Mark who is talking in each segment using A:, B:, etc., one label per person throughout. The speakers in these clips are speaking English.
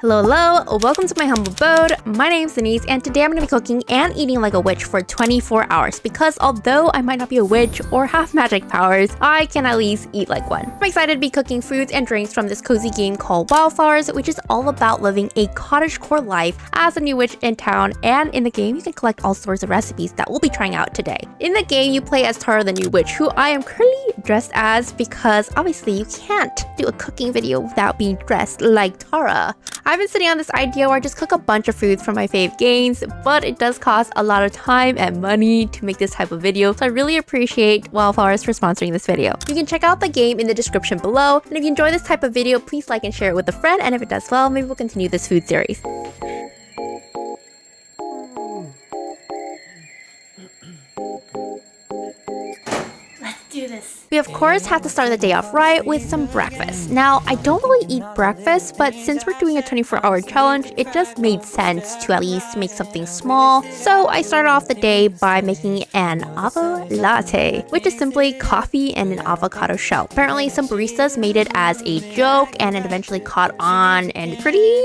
A: Hello, welcome to my humble abode. My name's Denise, and today I'm going to be cooking and eating like a witch for 24 hours because although I might not be a witch or have magic powers, I can at least eat like one. I'm excited to be cooking foods and drinks from this cozy game called Wildflowers, which is all about living a cottagecore life as a new witch in town, and in the game you can collect all sorts of recipes that we'll be trying out today. In the game you play as Tara the new witch, who I am currently dressed as because obviously you can't do a cooking video without being dressed like Tara. I've been sitting on this idea where I just cook a bunch of foods from my fave games, but it does cost a lot of time and money to make this type of video, so I really appreciate Wildflowers for sponsoring this video. You can check out the game in the description below, and if you enjoy this type of video, please like and share it with a friend, and if it does well, maybe we'll continue this food series. We of course have to start the day off right with some breakfast. Now, I don't really eat breakfast, but since we're doing a 24-hour challenge, it just made sense to at least make something small. So I started off the day by making an Avolatte, which is simply coffee and an avocado shell. Apparently, some baristas made it as a joke and it eventually caught on and pretty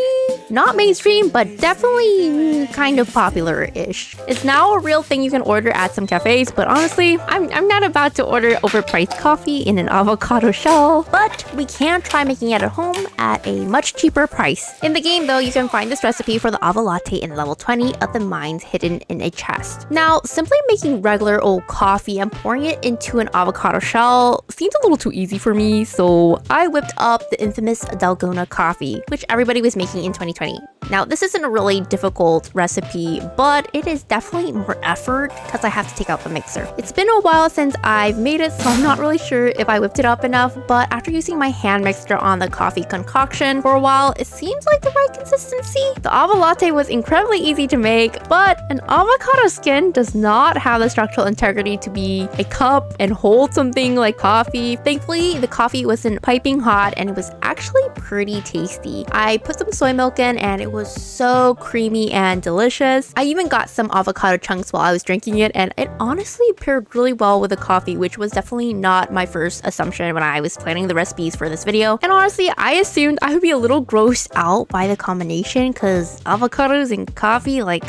A: not mainstream, but definitely kind of popular-ish. It's now a real thing you can order at some cafes, but honestly, I'm not about to order overpriced coffee in an avocado shell, but we can try making it at home at a much cheaper price. In the game though, you can find this recipe for the Avolatte in level 20 of the mines hidden in a chest. Now, simply making regular old coffee and pouring it into an avocado shell seems a little too easy for me, so I whipped up the infamous Dalgona coffee, which everybody was making in 2020. Now, this isn't a really difficult recipe, but it is definitely more effort because I have to take out the mixer. It's been a while since I've made it, so I'm not really sure if I whipped it up enough, but after using my hand mixer on the coffee concoction for a while, it seems like the right consistency. The Avolatte was incredibly easy to make, but an avocado skin does not have the structural integrity to be a cup and hold something like coffee. Thankfully, the coffee wasn't piping hot and it was actually pretty tasty. I put some soy milk in and it was so creamy and delicious. I even got some avocado chunks while I was drinking it, and it honestly paired really well with the coffee, which was definitely not my first assumption when I was planning the recipes for this video. And honestly, I assumed I would be a little grossed out by the combination because avocados and coffee, like,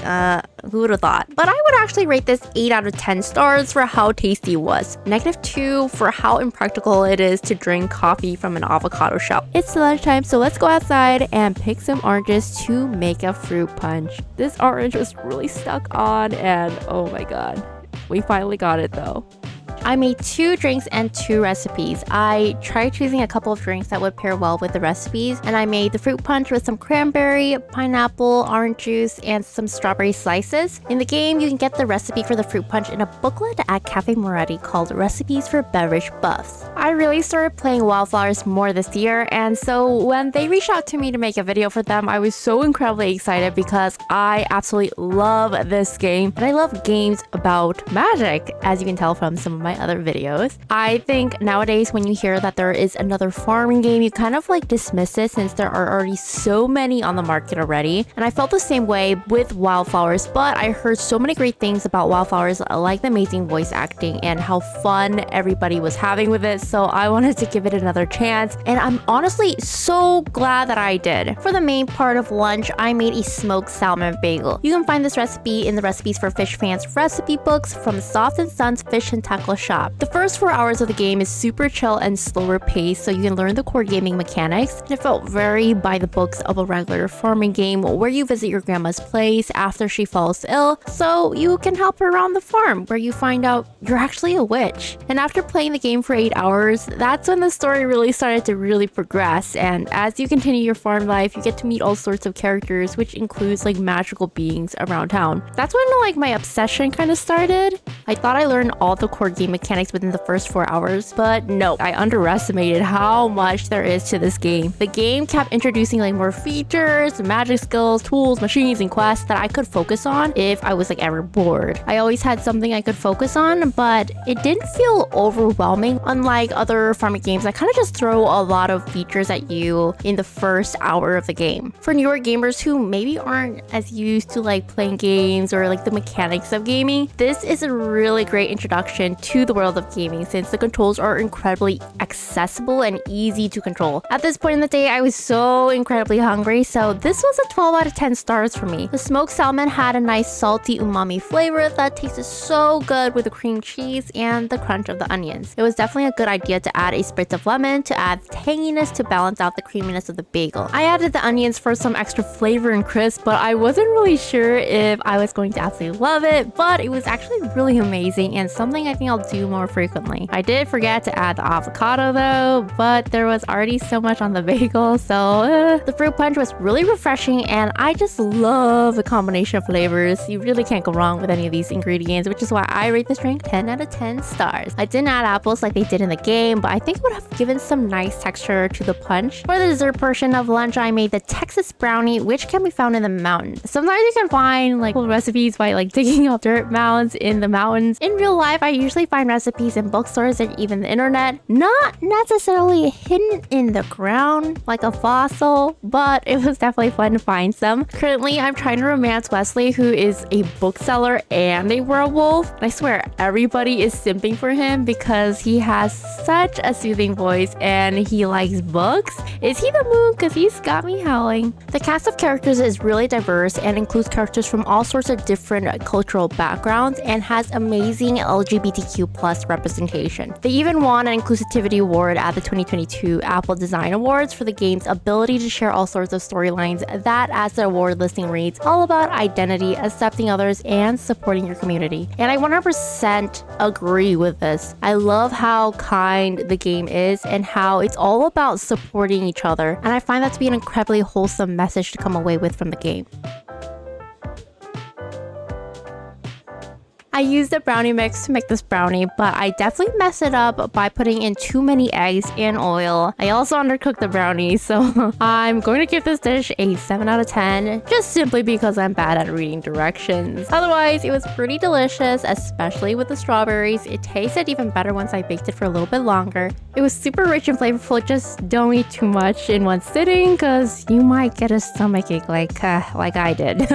A: who would have thought? But I would actually rate this 8 out of 10 stars for how tasty it was. -2 for how impractical it is to drink coffee from an avocado shell. It's lunchtime, so let's go outside and pick some oranges to make a fruit punch. This orange was really stuck on and oh my god. We finally got it though. I made 2 drinks and 2 recipes. I tried choosing a couple of drinks that would pair well with the recipes, and I made the fruit punch with some cranberry, pineapple, orange juice, and some strawberry slices. In the game, you can get the recipe for the fruit punch in a booklet at Cafe Moretti called Recipes for Beverage Buffs. I really started playing Wildflowers more this year, and so when they reached out to me to make a video for them, I was so incredibly excited because I absolutely love this game, and I love games about magic, as you can tell from some of my other videos. I think nowadays when you hear that there is another farming game, you kind of like dismiss it since there are already so many on the market already. And I felt the same way with Wildflowers, but I heard so many great things about Wildflowers, like the amazing voice acting and how fun everybody was having with it. So I wanted to give it another chance, and I'm honestly so glad that I did. For the main part of lunch, I made a smoked salmon bagel. You can find this recipe in the Recipes for Fish Fans recipe books from Soft and Sons Fish and Tackle Shop. The first 4 hours of the game is super chill and slower paced, so you can learn the core gaming mechanics, and it felt very by the books of a regular farming game where you visit your grandma's place after she falls ill, so you can help her around the farm where you find out you're actually a witch. And after playing the game for 8 hours, that's when the story really started to really progress, and as you continue your farm life, you get to meet all sorts of characters, which includes like magical beings around town. That's when like my obsession kind of started. I thought I learned all the core game mechanics within the first 4 hours, but no, I underestimated how much there is to this game. The game kept introducing like more features, magic skills, tools, machines, and quests that I could focus on if I was like ever bored. I always had something I could focus on, but it didn't feel overwhelming. Unlike other farming games that kind of just throw a lot of features at you in the first hour of the game. For newer gamers who maybe aren't as used to like playing games or like the mechanics of gaming, this is a really great introduction to to the world of gaming since the controls are incredibly accessible and easy to control. At this point in the day, I was so incredibly hungry, so this was a 12 out of 10 stars for me. The smoked salmon had a nice salty umami flavor that tasted so good with the cream cheese and the crunch of the onions. It was definitely a good idea to add a spritz of lemon to add tanginess to balance out the creaminess of the bagel. I added the onions for some extra flavor and crisp, but I wasn't really sure if I was going to absolutely love it, but it was actually really amazing and something I think I'll do more frequently. I did forget to add the avocado though, but there was already so much on the bagel, so the fruit punch was really refreshing and I just love the combination of flavors. You really can't go wrong with any of these ingredients, which is why I rate this drink 10 out of 10 stars. I didn't add apples like they did in the game, but I think it would have given some nice texture to the punch. For the dessert portion of lunch, I made the Texas brownie, which can be found in the mountains. Sometimes you can find like cool recipes by like digging up dirt mounds in the mountains. In real life, I usually find recipes in bookstores and even the internet, not necessarily hidden in the ground like a fossil, but it was definitely fun to find some. Currently, I'm trying to romance Wesley, who is a bookseller and a werewolf. I swear everybody is simping for him because he has such a soothing voice and he likes books. Is he the moon? Because he's got me howling. The cast of characters is really diverse and includes characters from all sorts of different cultural backgrounds and has amazing LGBTQ plus representation. They even won an Inclusivity Award at the 2022 Apple Design Awards for the game's ability to share all sorts of storylines that, as the award listing reads, all about identity, accepting others, and supporting your community. And I 100% agree with this. I love how kind the game is and how it's all about supporting each other, and I find that to be an incredibly wholesome message to come away with from the game. I used a brownie mix to make this brownie, but I definitely messed it up by putting in too many eggs and oil. I also undercooked the brownie, so I'm going to give this dish a 7 out of 10, just simply because I'm bad at reading directions. Otherwise, it was pretty delicious, especially with the strawberries. It tasted even better once I baked it for a little bit longer. It was super rich and flavorful, just don't eat too much in one sitting, because you might get a stomachache like I did.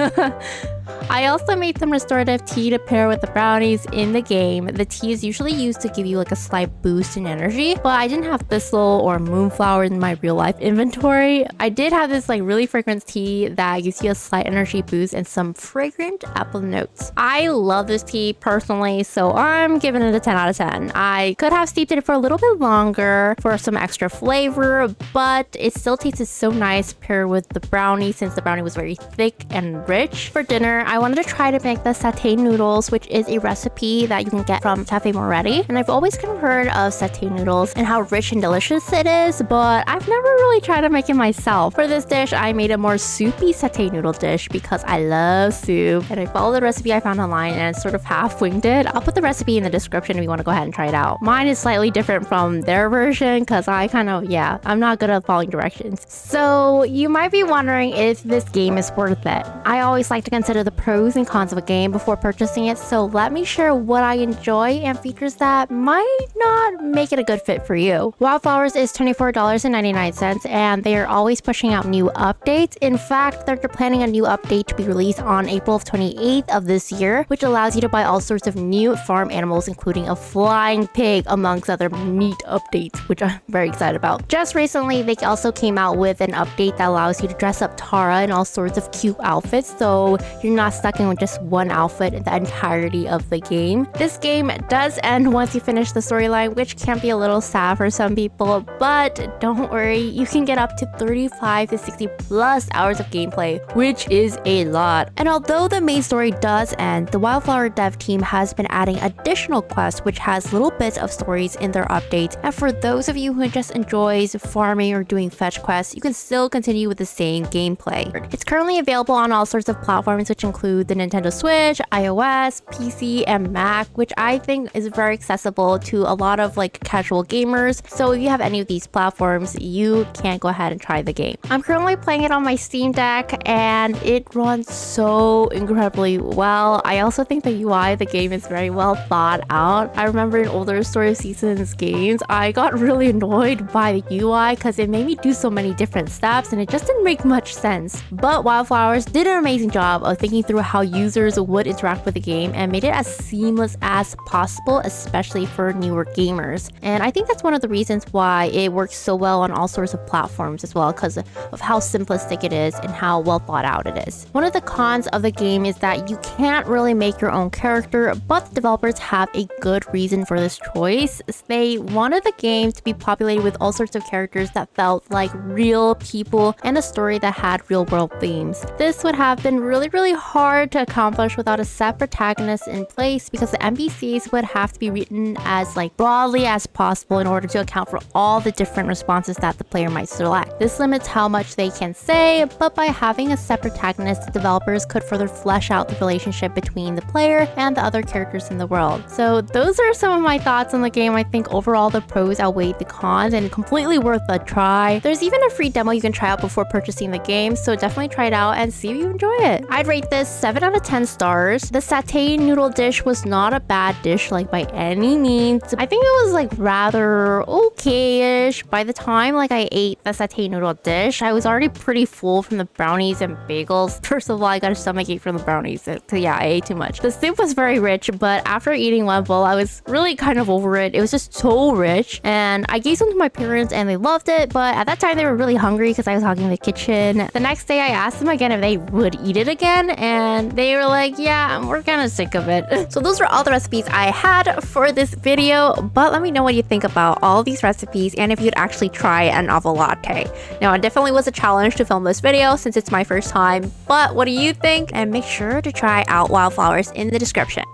A: I also made some restorative tea to pair with the brownies in the game. The tea is usually used to give you like a slight boost in energy, but I didn't have thistle or moonflower in my real life inventory. I did have this like really fragrant tea that gives you a slight energy boost and some fragrant apple notes. I love this tea personally, so I'm giving it a 10 out of 10. I could have steeped it for a little bit longer for some extra flavor, but it still tasted so nice paired with the brownie since the brownie was very thick and rich. For dinner, I wanted to try to make the Satay Noodles, which is a recipe that you can get from Cafe Moretti. And I've always kind of heard of Satay Noodles and how rich and delicious it is, but I've never really tried to make it myself. For this dish, I made a more soupy Satay Noodle dish because I love soup. And I followed the recipe I found online and sort of half winged it. I'll put the recipe in the description if you want to go ahead and try it out. Mine is slightly different from their version because I'm not good at following directions. So you might be wondering if this game is worth it. I always like to consider the pros and cons of a game before purchasing it, so let me share what I enjoy and features that might not make it a good fit for you. Wildflowers is $24.99 and they are always pushing out new updates. In fact, they're planning a new update to be released on April 28th of this year, which allows you to buy all sorts of new farm animals, including a flying pig, amongst other neat updates, which I'm very excited about. Just recently, they also came out with an update that allows you to dress up Tara in all sorts of cute outfits, so you're not stuck in with just one outfit in the entirety of the game. This game does end once you finish the storyline, which can be a little sad for some people, but don't worry, you can get up to 35 to 60 plus hours of gameplay, which is a lot. And although the main story does end, the Wildflower dev team has been adding additional quests which has little bits of stories in their updates, and for those of you who just enjoys farming or doing fetch quests, you can still continue with the same gameplay. It's currently available on all sorts of platforms, which include the Nintendo Switch, iOS, PC, and Mac, which I think is very accessible to a lot of like casual gamers. So if you have any of these platforms, you can go ahead and try the game. I'm currently playing it on my Steam Deck and it runs so incredibly well. I also think the UI of the game is very well thought out. I remember in older Story of Seasons games, I got really annoyed by the UI because it made me do so many different steps and it just didn't make much sense. But Wildflowers did an amazing job of thinking thinking through how users would interact with the game and made it as seamless as possible, especially for newer gamers. And I think that's one of the reasons why it works so well on all sorts of platforms as well, because of how simplistic it is and how well thought out it is. One of the cons of the game is that you can't really make your own character, but the developers have a good reason for this choice. They wanted the game to be populated with all sorts of characters that felt like real people and a story that had real world themes. This would have been really hard to accomplish without a set protagonist in place, because the NPCs would have to be written as broadly as possible in order to account for all the different responses that the player might select. This limits how much they can say, but by having a set protagonist, the developers could further flesh out the relationship between the player and the other characters in the world. So those are some of my thoughts on the game. I think overall the pros outweighed the cons and completely worth a try. There's even a free demo you can try out before purchasing the game, so definitely try it out and see if you enjoy it. I'd rate this 7 out of 10 stars. The satay noodle dish was not a bad dish by any means. I think it was rather okay-ish. By the time I ate the satay noodle dish, I was already pretty full from the brownies and bagels. First of all, I got a stomachache from the brownies, so yeah, I ate too much. The soup was very rich, but after eating one bowl, I was really kind of over it. It was just so rich, and I gave some to my parents and they loved it, but at that time they were really hungry because I was hogging the kitchen. The next day I asked them again if they would eat it again, and they were like, yeah, we're kind of sick of it. So those were all the recipes I had for this video, but let me know what you think about all these recipes and if you'd actually try an Avolatte. Now, it definitely was a challenge to film this video since it's my first time, but what do you think? And make sure to try out Wildflowers in the description.